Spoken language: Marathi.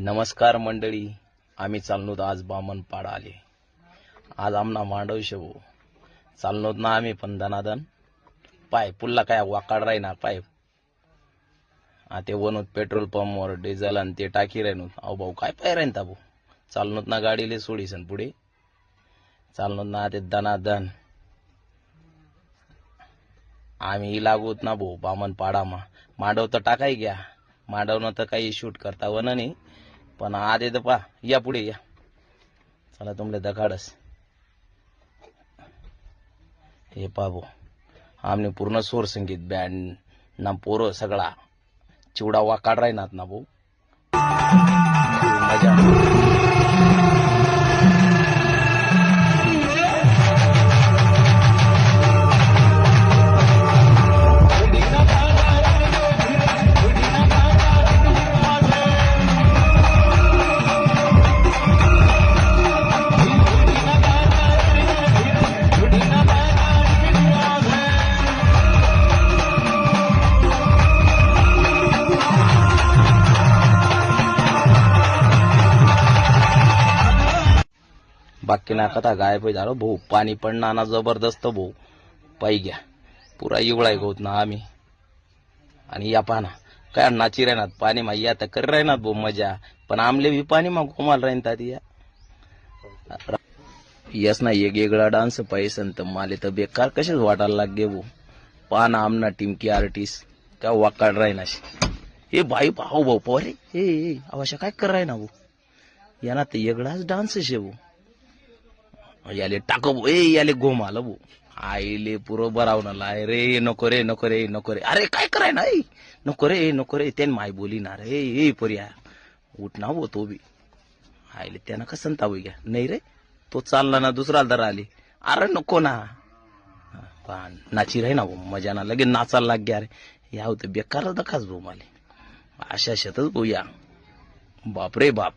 नमस्कार मंडळी, आम्ही चाललोत आज बामणपाडा आले. आज आमना मांडव शेवो चाललोत ना आम्ही पण दनादन पाय पुल्ला काय वाकाड राहीना पाय ते वनूत पेट्रोल पंप वर डिझेल आणि ते टाकी राहीन. अहो भाऊ काय पाय राहीन ताबू चाललोत ना गाडीले सोडीसन पुढे चाललोत ना ते दनादन आम्ही लागूत ना भाऊ बामणपाडा मांडव तर टाकाय घ्या. मांडवनं तर काही शूट करता वन नाही पण आज येतं पा या पुढे या चला तुमले दखाडस हे पाबो आमने पूर्ण सोर संगीत बँड ना पोरं सगळा चिवडा वाकाड राहणार ना भाऊ मजा. बाकी ना कथा गायब झालो भाऊ पाणी पण नाना जबरदस्त भाऊ पाई घ्या पुरा इवळाय गौत ना आम्ही आणि या पाना काय नाची राहणार पाणी मा या तर कर राहणार भाऊ मजा पण आमले भी पाणी मा घुमाल राहतात या यस ना एक वेगळा डान्स पैसन तर माले तर बेकार कसेच वाटायला लागे भाऊ पाना आमना टीमकी आर्टिस्ट काय वाकाड राहीनाशी हे बाई भाऊ भाऊ पोरे हे अवश्य काय कर राहीना भाऊ यांना तर वेगळाच डान्स शे भाऊ याले टाको भो याले गोम आलं भो आईले पुरं बरावणार लाय रे नको रे नको रे नको रे अरे काय कराय ना नको रे त्यान माय बोली ना रे पर्या उठ ना भो तो बी आईले त्यानं कसं ताबू घ्या नाही रे तो चालला ना दुसरा दर आली अरे नको ना नाची राही ना भो मजा ना लगे नाचायला लाग गया रे या होतं बेकार दखाच भाऊ माले अशा शेतच भाऊ या बाप रे बाप.